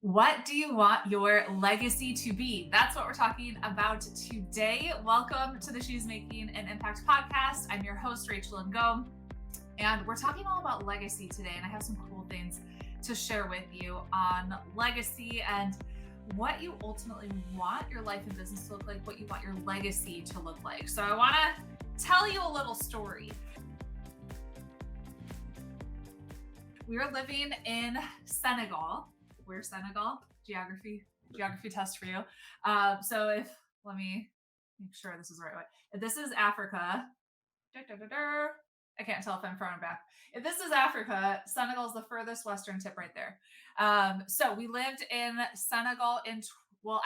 What do you want your legacy to be? That's what we're talking about today. Welcome to the Shoes Making and Impact podcast. I'm your host, Rachel Ngom, and we're talking all about legacy today. And I have some cool things to share with you on legacy and what you ultimately want your life and business to look like, what you want your legacy to look like. So I want to tell you a little story. We were living in Senegal. Where's Senegal? Geography test for you. Let me make sure this is the right way. If this is Africa, I can't tell if I'm front or back. If this is Africa, Senegal is the furthest western tip right there. So we lived in Senegal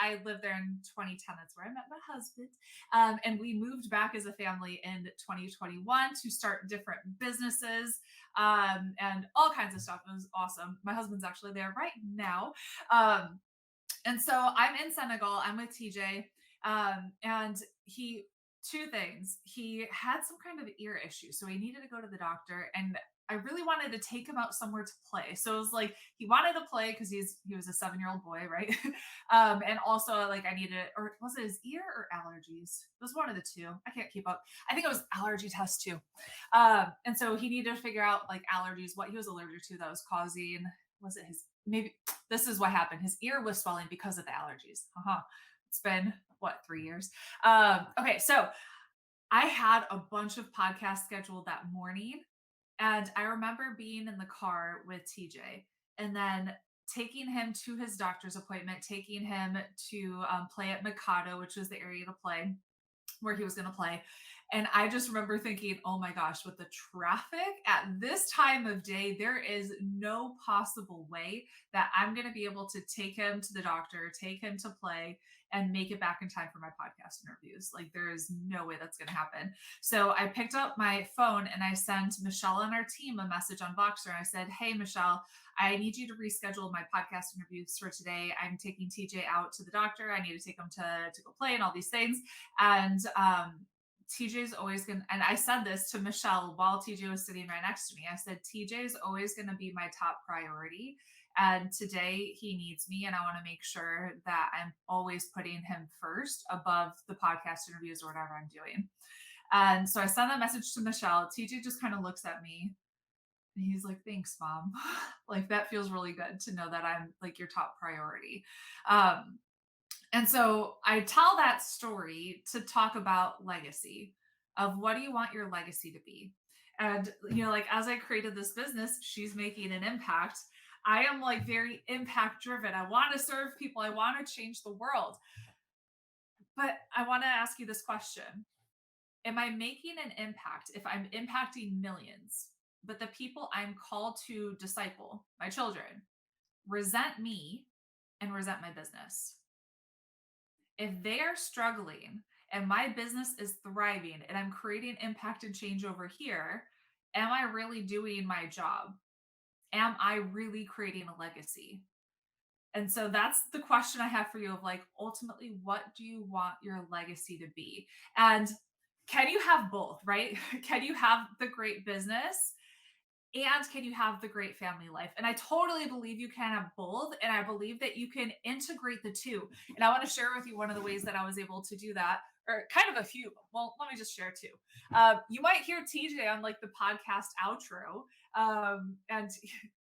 I lived there in 2010. That's where I met my husband. And we moved back as a family in 2021 to start different businesses and all kinds of stuff. It was awesome. My husband's actually there right now. And so I'm in Senegal. I'm with TJ. And two things. He had some kind of ear issue. So he needed to go to the doctor. And I really wanted to take him out somewhere to play. So it was like he wanted to play because he was a 7-year-old boy, right? And also like I needed, or was it his ear or allergies? It was one of the two. I can't keep up. I think it was allergy test too. And so he needed to figure out like allergies, what he was allergic to that was causing. Was it his? Maybe this is what happened. His ear was swelling because of the allergies. It's been what, 3 years? Okay, so I had a bunch of podcasts scheduled that morning. And I remember being in the car with TJ and then taking him to his doctor's appointment, taking him to play at Mikado, which was the area to play where he was going to play. And I just remember thinking, oh my gosh, with the traffic at this time of day, there is no possible way that I'm going to be able to take him to the doctor, take him to play, and make it back in time for my podcast interviews. Like, there is no way that's going to happen. So I picked up my phone and I sent Michelle and our team a message on Voxer. I said, hey, Michelle, I need you to reschedule my podcast interviews for today. I'm taking TJ out to the doctor. I need to take him to go play and all these things. And TJ's always going to, and I said this to Michelle while TJ was sitting right next to me. I said, TJ's always going to be my top priority. And today he needs me, and I want to make sure that I'm always putting him first above the podcast interviews or whatever I'm doing. And so I sent that message to Michelle. TJ just kind of looks at me and he's like, thanks, mom. Like, that feels really good to know that I'm like your top priority. And so I tell that story to talk about legacy, of what do you want your legacy to be? And, like as I created this business, She's Making an Impact. I am like very impact driven. I want to serve people. I want to change the world. But I want to ask you this question. Am I making an impact if I'm impacting millions, but the people I'm called to disciple, my children, resent me and resent my business? If they are struggling and my business is thriving and I'm creating impact and change over here, am I really doing my job? Am I really creating a legacy? And so that's the question I have for you, of like, ultimately, what do you want your legacy to be? And can you have both, right? Can you have the great business and can you have the great family life? And I totally believe you can have both. And I believe that you can integrate the two. And I want to share with you one of the ways that I was able to do that, or kind of a few. Well, let me just share two. You might hear TJ on like the podcast outro. And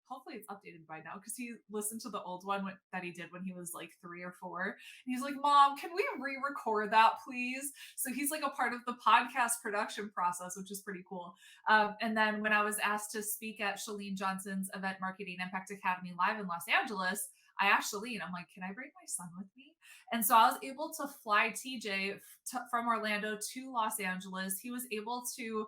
hopefully it's updated by now because he listened to the old one that he did when he was like 3 or 4. And he's like, Mom, can we re-record that, please? So he's like a part of the podcast production process, which is pretty cool. And then when I was asked to speak at Shalene Johnson's Event Marketing Impact Academy live in Los Angeles, I asked Shalene, I'm like, can I bring my son with me? And so I was able to fly TJ from Orlando to Los Angeles. He was able to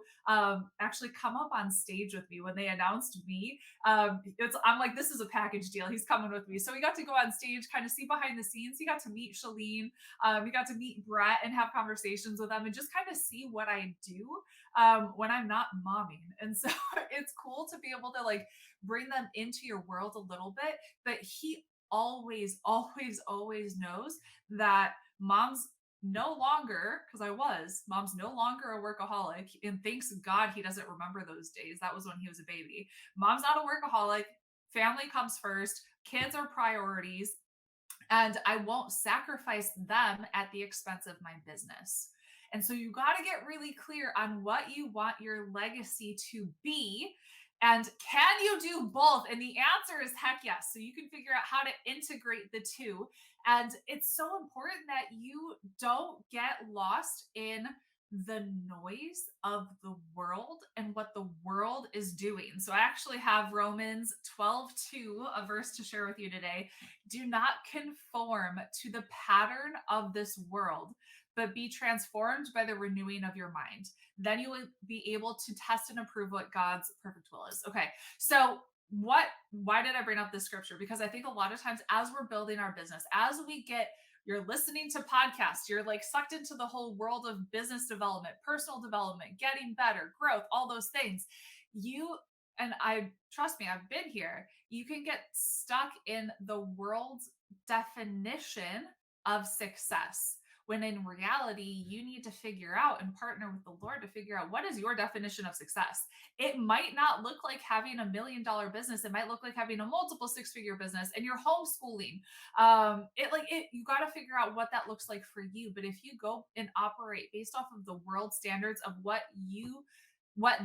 actually come up on stage with me when they announced me. I'm like, this is a package deal. He's coming with me. So we got to go on stage, kind of see behind the scenes. He got to meet Shalene. We got to meet Brett and have conversations with them and just kind of see what I do when I'm not momming. And so it's cool to be able to like bring them into your world a little bit. But he always, always, always knows that mom's no longer, because mom's no longer a workaholic. And thanks God he doesn't remember those days. That was when he was a baby. Mom's not a workaholic. Family comes first. Kids are priorities, and I won't sacrifice them at the expense of my business. And so you got to get really clear on what you want your legacy to be. And can you do both? And the answer is heck yes. So you can figure out how to integrate the two. And it's so important that you don't get lost in the noise of the world and what the world is doing. So I actually have Romans 12:2, a verse to share with you today. Do not conform to the pattern of this world, but be transformed by the renewing of your mind. Then you will be able to test and approve what God's perfect will is. Okay. So why did I bring up this scripture? Because I think a lot of times as we're building our business, as we get you're listening to podcasts, you're like sucked into the whole world of business development, personal development, getting better, growth, all those things. You and I, trust me, I've been here. You can get stuck in the world's definition of success, when in reality, you need to figure out and partner with the Lord to figure out what is your definition of success. It might not look like having $1 million business. It might look like having a multiple six-figure business and you're homeschooling. You got to figure out what that looks like for you. But if you go and operate based off of the world standards of what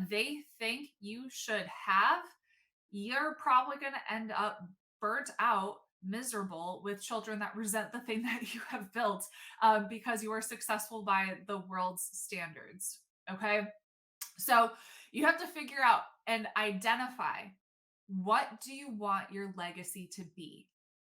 they think you should have, you're probably going to end up burnt out, miserable, with children that resent the thing that you have built, because you are successful by the world's standards. Okay. So you have to figure out and identify, what do you want your legacy to be?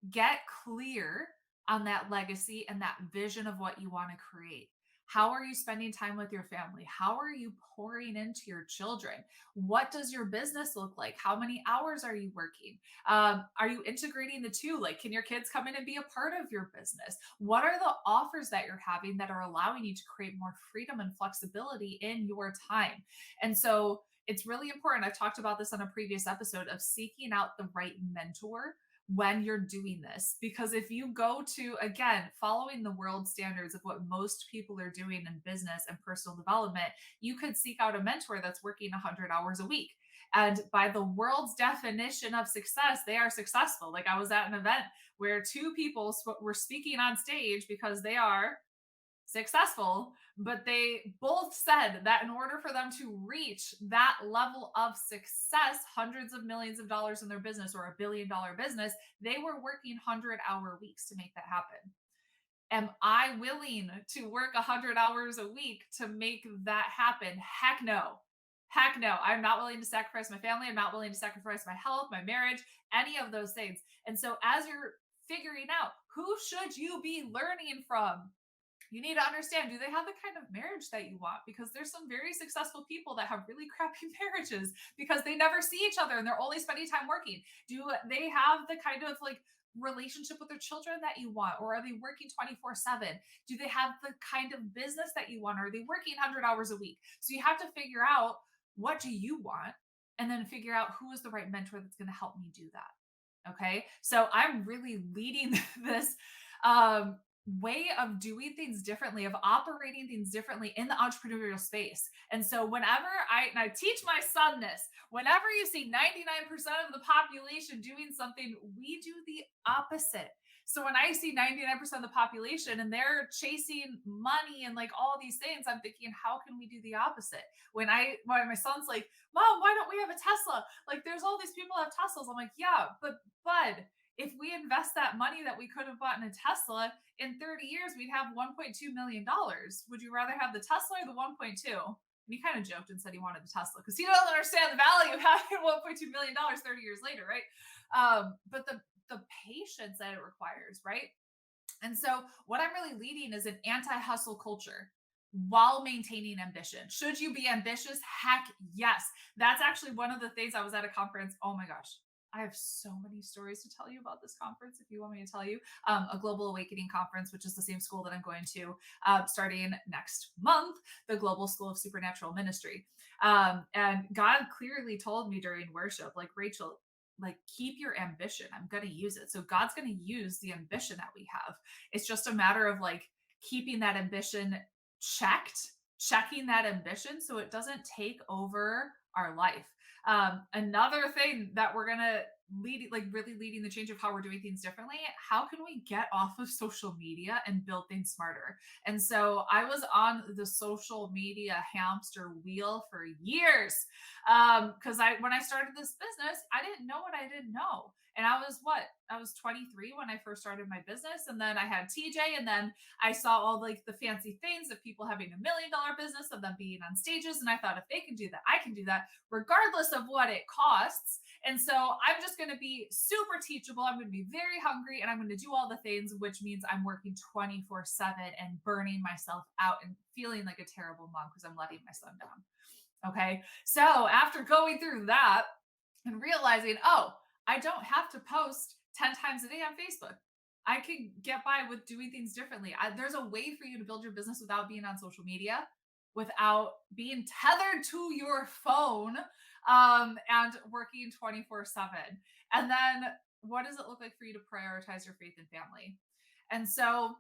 Get clear on that legacy and that vision of what you want to create. How are you spending time with your family? How are you pouring into your children? What does your business look like? How many hours are you working? Are you integrating the two? Like, can your kids come in and be a part of your business? What are the offers that you're having that are allowing you to create more freedom and flexibility in your time? And so it's really important. I've talked about this on a previous episode of seeking out the right mentor when you're doing this. Because if you go to, again, following the world standards of what most people are doing in business and personal development, you could seek out a mentor that's working 100 hours a week. And by the world's definition of success, they are successful. Like, I was at an event where two people were speaking on stage because they are successful, but they both said that in order for them to reach that level of success, hundreds of millions of dollars in their business or $1 billion business, they were working 100-hour weeks to make that happen. Am I willing to work 100 hours a week to make that happen? Heck no. Heck no. I'm not willing to sacrifice my family. I'm not willing to sacrifice my health, my marriage, any of those things. And so as you're figuring out, who should you be learning from? You need to understand, do they have the kind of marriage that you want? Because there's some very successful people that have really crappy marriages because they never see each other and they're only spending time working. Do they have the kind of like relationship with their children that you want, or are they working 24/7? Do they have the kind of business that you want, or are they working 100 hours a week? So you have to figure out, what do you want, and then figure out who is the right mentor that's going to help me do that. Okay. So I'm really leading this way of doing things differently, of operating things differently in the entrepreneurial space. And so whenever I teach my son this, whenever you see 99% of the population doing something, we do the opposite. So when I see 99% of the population and they're chasing money and like all these things, I'm thinking, how can we do the opposite? When my son's like, Mom, why don't we have a Tesla? Like, there's all these people that have Teslas. I'm like, yeah, but bud, if we invest that money that we could have bought in a Tesla, in 30 years, we'd have $1.2 million. Would you rather have the Tesla or the 1.2? And he kind of joked and said he wanted the Tesla because he doesn't understand the value of having $1.2 million 30 years later, right? But the patience that it requires, right? And so what I'm really leading is an anti-hustle culture while maintaining ambition. Should you be ambitious? Heck yes. That's actually one of the things. I was at a conference. Oh my gosh. I have so many stories to tell you about this conference. If you want me to tell you, a Global Awakening conference, which is the same school that I'm going to starting next month, the Global School of Supernatural Ministry. And God clearly told me during worship, like, Rachel, like, keep your ambition. I'm going to use it. So God's going to use the ambition that we have. It's just a matter of like keeping that ambition checking that ambition so it doesn't take over our life. Another thing that we're going to really leading the change of how we're doing things differently. How can we get off of social media and build things smarter? And so I was on the social media hamster wheel for years. Because when I started this business, I didn't know what I didn't know. And I was 23 when I first started my business. And then I had TJ, and then I saw all like the fancy things of people having $1 million business, of them being on stages. And I thought, if they can do that, I can do that, regardless of what it costs. And so I'm just going to be super teachable. I'm going to be very hungry, and I'm going to do all the things, which means I'm working 24/7 and burning myself out and feeling like a terrible mom because I'm letting my son down. Okay. So after going through that and realizing, oh, I don't have to post 10 times a day on Facebook. I can get by with doing things differently. There's a way for you to build your business without being on social media, without being tethered to your phone, and working 24/7. And then what does it look like for you to prioritize your faith and family? And so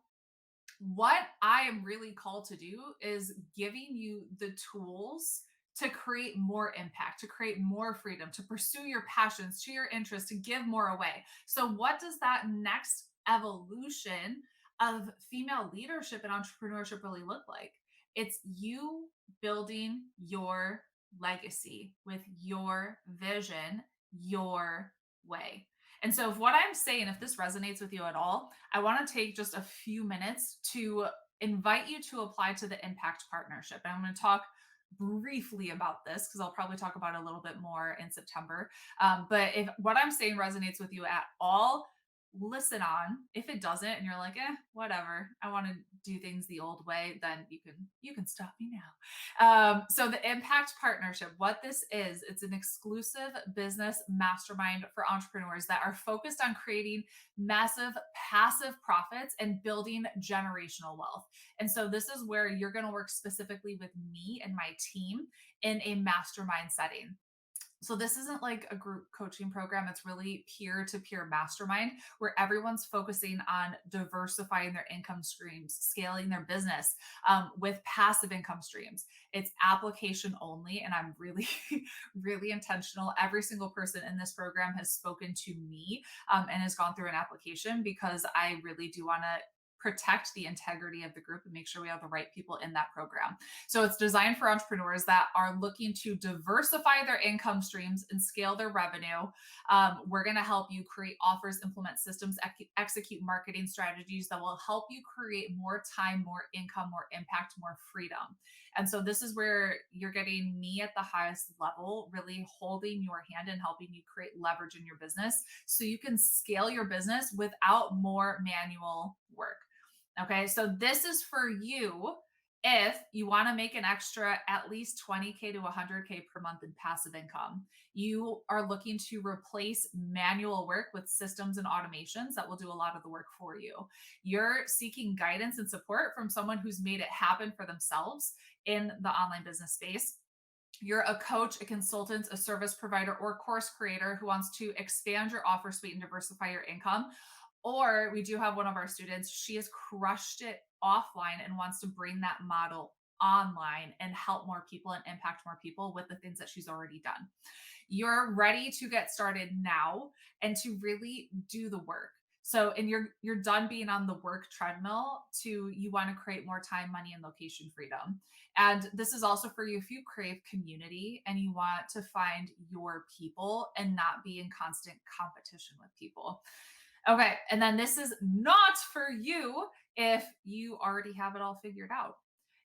what I am really called to do is giving you the tools to create more impact, to create more freedom, to pursue your passions, to your interests, to give more away. So, what does that next evolution of female leadership and entrepreneurship really look like? It's you building your legacy with your vision, your way. And so, if what I'm saying, if this resonates with you at all, I want to take just a few minutes to invite you to apply to the Impact Partnership. And I'm going to talk briefly about this because I'll probably talk about it a little bit more in September. But if what I'm saying resonates with you at all, listen on. If it doesn't, and you're like, whatever, I want to do things the old way, then you can stop me now. So the Impact Partnership, what this is, it's an exclusive business mastermind for entrepreneurs that are focused on creating massive passive profits and building generational wealth. And so this is where you're going to work specifically with me and my team in a mastermind setting. So this isn't like a group coaching program. It's really peer-to-peer mastermind where everyone's focusing on diversifying their income streams, scaling their business with passive income streams. It's application only, and I'm really, really intentional. Every single person in this program has spoken to me and has gone through an application because I really do want to protect the integrity of the group and make sure we have the right people in that program. So it's designed for entrepreneurs that are looking to diversify their income streams and scale their revenue. We're going to help you create offers, implement systems, execute marketing strategies that will help you create more time, more income, more impact, more freedom. And so this is where you're getting me at the highest level, really holding your hand and helping you create leverage in your business so you can scale your business without more manual work. Okay, so this is for you if you want to make an extra at least 20K to 100K per month in passive income. You are looking to replace manual work with systems and automations that will do a lot of the work for you. You're seeking guidance and support from someone who's made it happen for themselves in the online business space. You're a coach, a consultant, a service provider, or course creator who wants to expand your offer suite and diversify your income. Or we do have one of our students, she has crushed it offline and wants to bring that model online and help more people and impact more people with the things that she's already done. You're ready to get started now and to really do the work. So, and you're done being on the work treadmill to you want to create more time, money, and location freedom. And this is also for you if you crave community and you want to find your people and not be in constant competition with people. Okay. And then this is not for you if you already have it all figured out.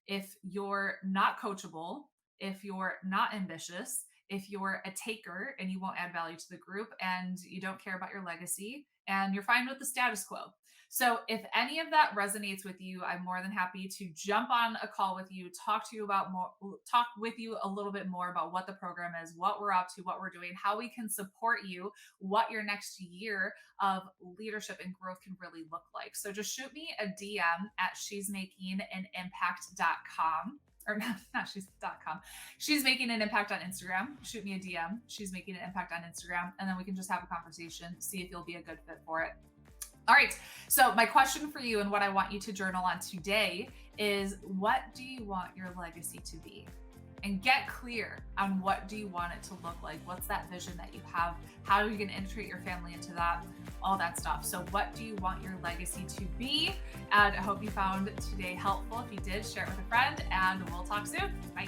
If you're not coachable, if you're not ambitious, if you're a taker and you won't add value to the group and you don't care about your legacy and you're fine with the status quo. So if any of that resonates with you, I'm more than happy to jump on a call with you, talk with you a little bit more about what the program is, what we're up to, what we're doing, how we can support you, what your next year of leadership and growth can really look like. So just shoot me a DM at she'smakinganimpact.com. Or not she's.com. She's making an impact on Instagram. Shoot me a DM. She's making an impact on Instagram. And then we can just have a conversation, see if you'll be a good fit for it. All right. So my question for you and what I want you to journal on today is, what do you want your legacy to be? and get clear on what do you want it to look like? What's that vision that you have? How are you going to integrate your family into that? All that stuff. So what do you want your legacy to be? And I hope you found today helpful. If you did, share it with a friend, and we'll talk soon. Bye.